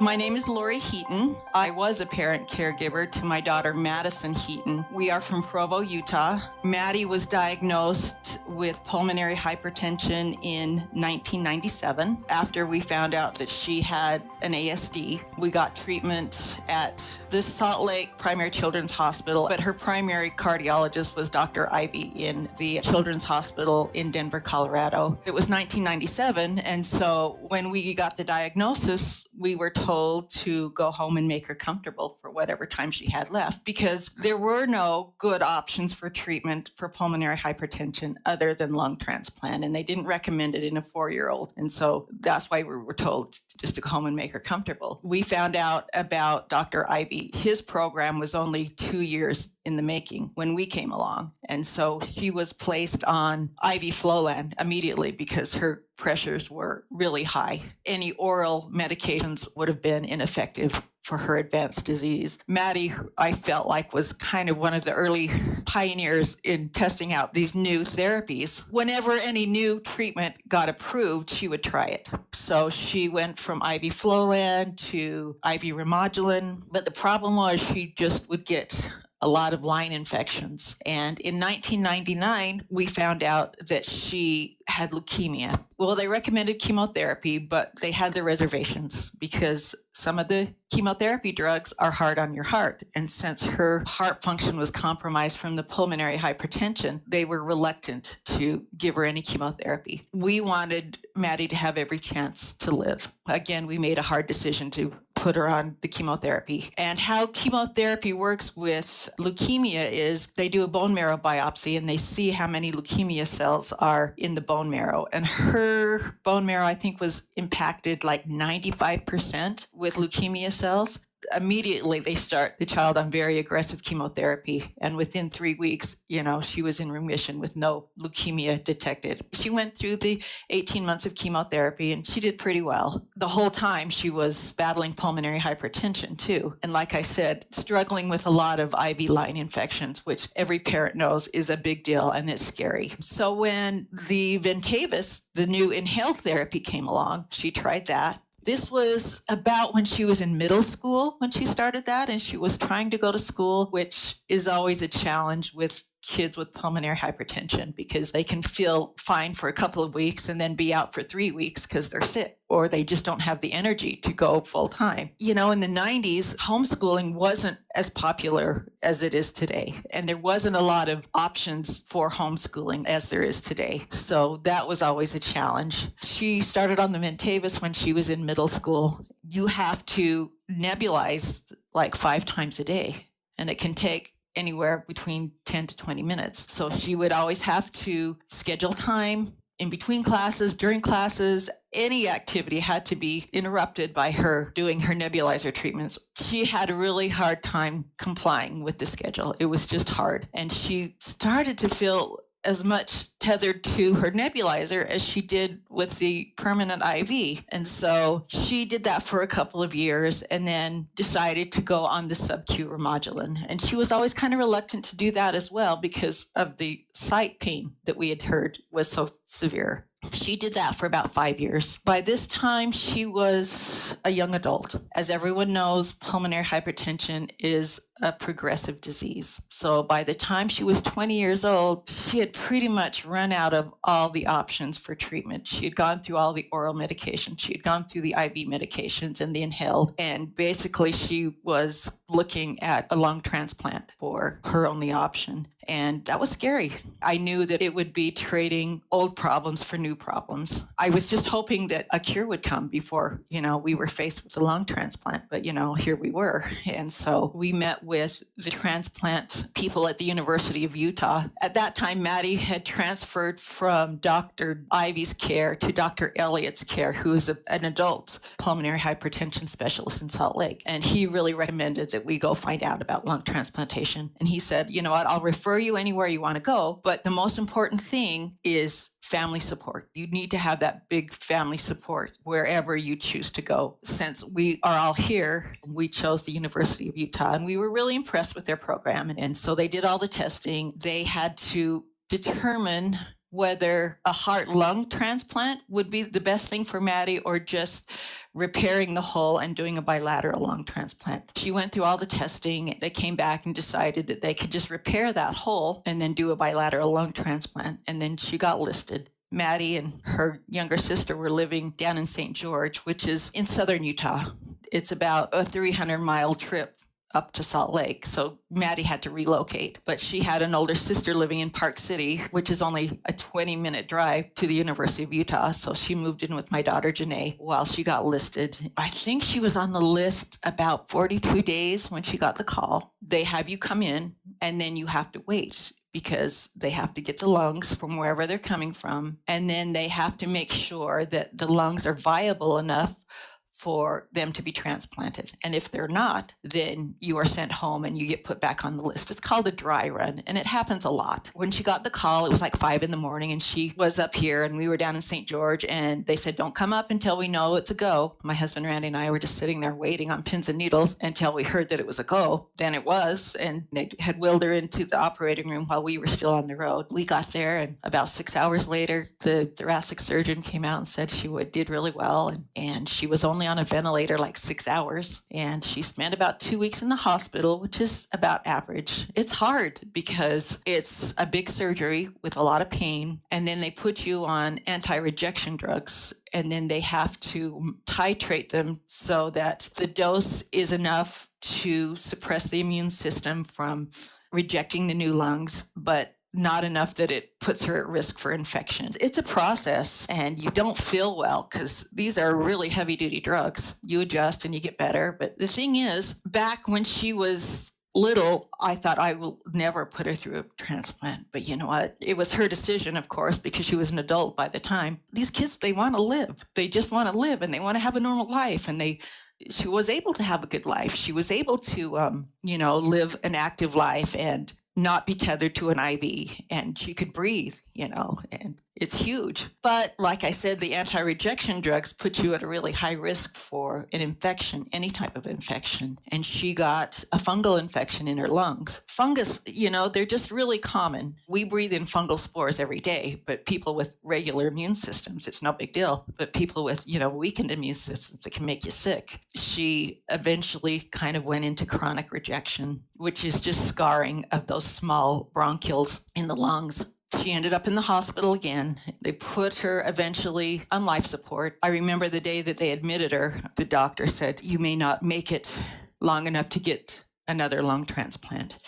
My name is Lori Heaton. I was a parent caregiver to my daughter, Madison Heaton. We are from Provo, Utah. Maddie was diagnosed with pulmonary hypertension in 1997. After we found out that she had an ASD, we got treatment at the Salt Lake Primary Children's Hospital, but her primary cardiologist was Dr. Ivy in the Children's Hospital in Denver, Colorado. It was 1997, and so when we got the diagnosis, we were told to go home and make her comfortable for whatever time she had left, because there were no good options for treatment for pulmonary hypertension other than lung transplant, and they didn't recommend it in a 4-year-old. And so that's why we were told just to go home and make her comfortable. We found out about Dr. Ivy. His program was only 2 years in the making when we came along. And so she was placed on IV Flolan immediately because her pressures were really high. Any oral medications would have been ineffective for her advanced disease. Maddie, I felt like, was kind of one of the early pioneers in testing out these new therapies. Whenever any new treatment got approved, she would try it. So she went from IV Flolan to IV Remodulin, but the problem was she just would get a lot of line infections. And in 1999, we found out that she had leukemia. Well, they recommended chemotherapy, but they had their reservations because some of the chemotherapy drugs are hard on your heart. And since her heart function was compromised from the pulmonary hypertension, they were reluctant to give her any chemotherapy. We wanted Maddie to have every chance to live. Again, we made a hard decision to put her on the chemotherapy. And how chemotherapy works with leukemia is they do a bone marrow biopsy and they see how many leukemia cells are in the bone marrow. And her bone marrow, I think, was impacted like 95% with leukemia cells. Immediately, they start the child on very aggressive chemotherapy. And within 3 weeks, she was in remission with no leukemia detected. She went through the 18 months of chemotherapy and she did pretty well. The whole time she was battling pulmonary hypertension too. And like I said, struggling with a lot of IV line infections, which every parent knows is a big deal and it's scary. So when the Ventavis, the new inhaled therapy, came along, she tried that. This was about when she was in middle school when she started that, and she was trying to go to school, which is always a challenge with kids with pulmonary hypertension because they can feel fine for a couple of weeks and then be out for 3 weeks because they're sick or they just don't have the energy to go full time. In the 90s, homeschooling wasn't as popular as it is today. And there wasn't a lot of options for homeschooling as there is today. So that was always a challenge. She started on the Ventavis when she was in middle school. You have to nebulize like 5 times a day, and it can take anywhere between 10 to 20 minutes. So she would always have to schedule time in between classes, during classes. Any activity had to be interrupted by her doing her nebulizer treatments. She had a really hard time complying with the schedule. It was just hard. And she started to feel as much tethered to her nebulizer as she did with the permanent IV. And so she did that for a couple of years and then decided to go on the sub-Q Remodulin. And she was always kind of reluctant to do that as well because of the site pain that we had heard was so severe. She did that for about 5 years. By this time, she was a young adult. As everyone knows, pulmonary hypertension is a progressive disease. So by the time she was 20 years old, she had pretty much run out of all the options for treatment. She had gone through all the oral medications. She had gone through the IV medications and the inhaled. And basically, she was looking at a lung transplant for her only option. And that was scary. I knew that it would be trading old problems for new problems. I was just hoping that a cure would come before, we were faced with a lung transplant. But, here we were. And so we met with the transplant people at the University of Utah. At that time, Maddie had transferred from Dr. Ivy's care to Dr. Elliott's care, who is an adult pulmonary hypertension specialist in Salt Lake. And he really recommended that we go find out about lung transplantation. And he said, you know what, I'll refer you anywhere you want to go. But the most important thing is family support. You need to have that big family support wherever you choose to go. Since we are all here, we chose the University of Utah, and we were really impressed with their program. And so they did all the testing. They had to determine whether a heart-lung transplant would be the best thing for Maddie or just repairing the hole and doing a bilateral lung transplant. She went through all the testing. They came back and decided that they could just repair that hole and then do a bilateral lung transplant. And then she got listed. Maddie and her younger sister were living down in St. George, which is in southern Utah. It's about a 300-mile trip up to Salt Lake. So Maddie had to relocate, but she had an older sister living in Park City, which is only a 20-minute drive to the University of Utah. So she moved in with my daughter, Janae, while she got listed. I think she was on the list about 42 days when she got the call. They have you come in and then you have to wait because they have to get the lungs from wherever they're coming from. And then they have to make sure that the lungs are viable enough for them to be transplanted. And if they're not, then you are sent home and you get put back on the list. It's called a dry run, and it happens a lot. When she got the call, it was like 5 a.m, and she was up here, and we were down in St. George, and they said, don't come up until we know it's a go. My husband, Randy, and I were just sitting there waiting on pins and needles until we heard that it was a go. Then it was, and they had wheeled her into the operating room while we were still on the road. We got there, and about 6 hours later, the thoracic surgeon came out and said she did really well, and she was only on a ventilator like 6 hours, and she spent about 2 weeks in the hospital, which is about average. It's hard because it's a big surgery with a lot of pain, and then they put you on anti-rejection drugs, and then they have to titrate them so that the dose is enough to suppress the immune system from rejecting the new lungs, but not enough that it puts her at risk for infections. It's a process, and you don't feel well because these are really heavy-duty drugs. You adjust and you get better. But the thing is, back when she was little, I thought I will never put her through a transplant. But you know what? It was her decision, of course, because she was an adult by the time. These kids, they want to live. They just want to live, and they want to have a normal life, and she was able to have a good life. She was able to, live an active life and not be tethered to an IV, and she could breathe, and it's huge. But like I said, the anti-rejection drugs put you at a really high risk for an infection, any type of infection. And she got a fungal infection in her lungs. Fungus, they're just really common. We breathe in fungal spores every day, but people with regular immune systems, it's no big deal. But people with, weakened immune systems, it can make you sick. She eventually kind of went into chronic rejection, which is just scarring of those small bronchioles in the lungs. She ended up in the hospital again. They put her eventually on life support. I remember the day that they admitted her, the doctor said, you may not make it long enough to get another lung transplant.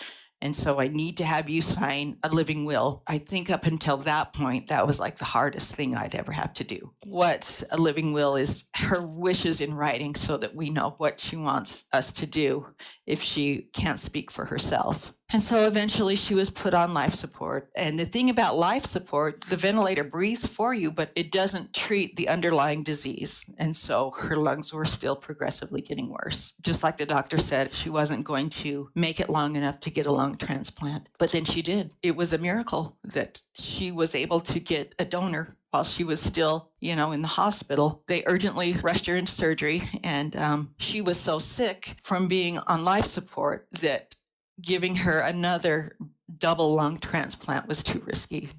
And so I need to have you sign a living will. I think up until that point, that was like the hardest thing I'd ever have to do. What a living will is her wishes in writing so that we know what she wants us to do if she can't speak for herself. And so eventually she was put on life support. And the thing about life support, the ventilator breathes for you, but it doesn't treat the underlying disease. And so her lungs were still progressively getting worse. Just like the doctor said, she wasn't going to make it long enough to get a lung transplant. But then she did. It was a miracle that she was able to get a donor while she was still, in the hospital. They urgently rushed her into surgery, and she was so sick from being on life support that giving her another double lung transplant was too risky.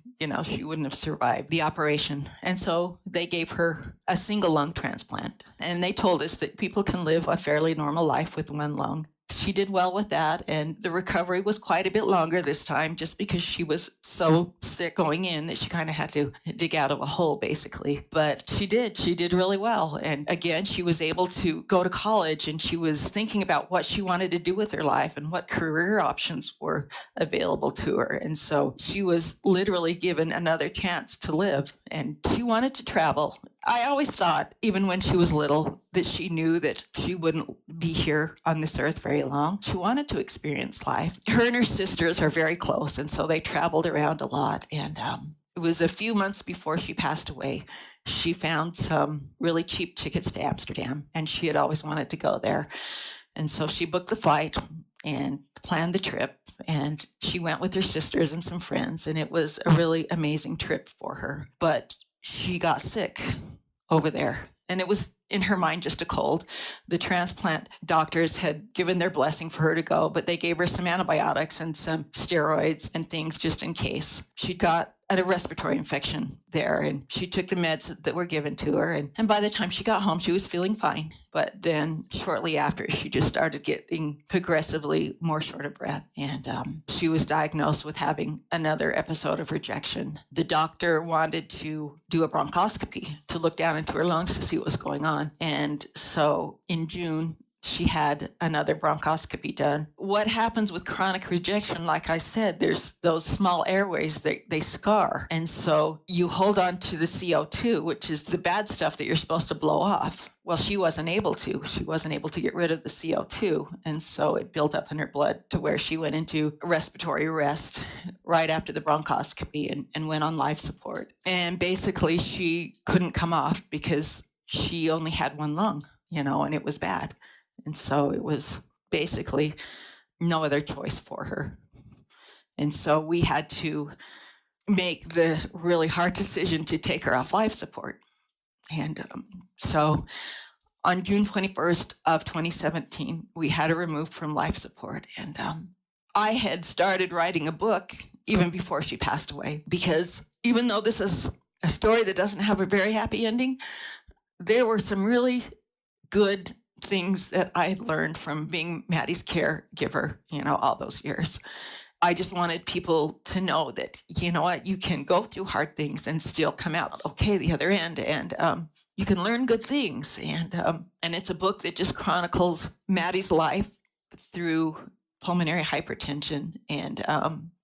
She wouldn't have survived the operation. And so they gave her a single lung transplant. And they told us that people can live a fairly normal life with one lung. She did well with that, and the recovery was quite a bit longer this time just because she was so sick going in that she kind of had to dig out of a hole, basically. But she did really well. And again, she was able to go to college, and she was thinking about what she wanted to do with her life and what career options were available to her. And so she was literally given another chance to live, and she wanted to travel. I always thought, even when she was little, that she knew that she wouldn't be here on this earth very long. She wanted to experience life. Her and her sisters are very close, and so they traveled around a lot. And it was a few months before she passed away. She found some really cheap tickets to Amsterdam, and she had always wanted to go there. And so she booked the flight and planned the trip, and she went with her sisters and some friends, and it was a really amazing trip for her. But she got sick over there, and it was in her mind just a cold. The transplant doctors had given their blessing for her to go, but they gave her some antibiotics and some steroids and things just in case. She got a respiratory infection there, and she took the meds that were given to her. And by the time she got home, she was feeling fine. But then shortly after, she just started getting progressively more short of breath. And she was diagnosed with having another episode of rejection. The doctor wanted to do a bronchoscopy to look down into her lungs to see what was going on. And so in June, she had another bronchoscopy done. What happens with chronic rejection, like I said, there's those small airways that they scar. And so you hold on to the CO2, which is the bad stuff that you're supposed to blow off. Well, she wasn't able to. She wasn't able to get rid of the CO2. And so it built up in her blood to where she went into respiratory arrest right after the bronchoscopy and went on life support. And basically she couldn't come off because she only had one lung, and it was bad. And so it was basically no other choice for her. And so we had to make the really hard decision to take her off life support. And so on June 21st of 2017, we had her removed from life support. And I had started writing a book even before she passed away, because even though this is a story that doesn't have a very happy ending, there were some really good things that I had learned from being Maddie's caregiver, all those years. I just wanted people to know that, you can go through hard things and still come out okay the other end, and you can learn good things. And it's a book that just chronicles Maddie's life through pulmonary hypertension and,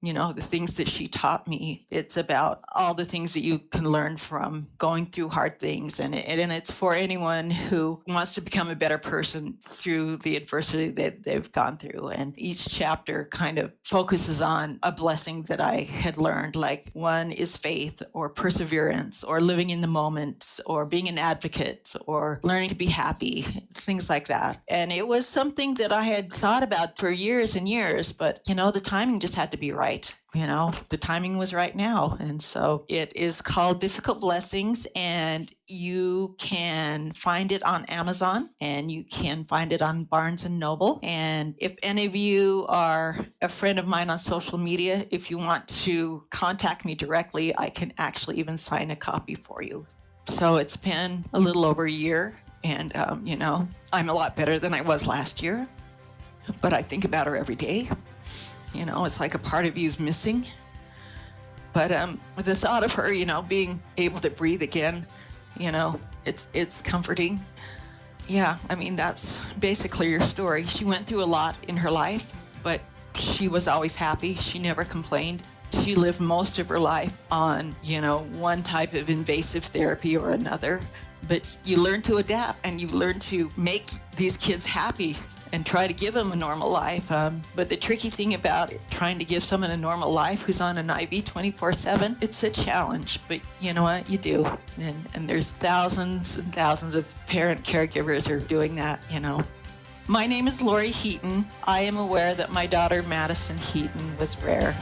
the things that she taught me. It's about all the things that you can learn from going through hard things. And it's for anyone who wants to become a better person through the adversity that they've gone through. And each chapter kind of focuses on a blessing that I had learned, like one is faith or perseverance or living in the moment or being an advocate or learning to be happy, things like that. And it was something that I had thought about for years and years, but, the timing just had to be right. The timing was right now. And so it is called Difficult Blessings, and you can find it on Amazon and you can find it on Barnes and Noble. And if any of you are a friend of mine on social media, if you want to contact me directly, I can actually even sign a copy for you. So it's been a little over a year, and, I'm a lot better than I was last year, but I think about her every day. It's like a part of you is missing. But with the thought of her, being able to breathe again, it's comforting. Yeah, that's basically your story. She went through a lot in her life, but she was always happy. She never complained. She lived most of her life on, one type of invasive therapy or another. But you learn to adapt, and you learn to make these kids happy and try to give them a normal life. But the tricky thing about trying to give someone a normal life who's on an IV 24/7, it's a challenge, but you know what? You do. And there's thousands and thousands of parent caregivers who are doing that, My name is Lori Heaton. I am aware that my daughter Madison Heaton was rare.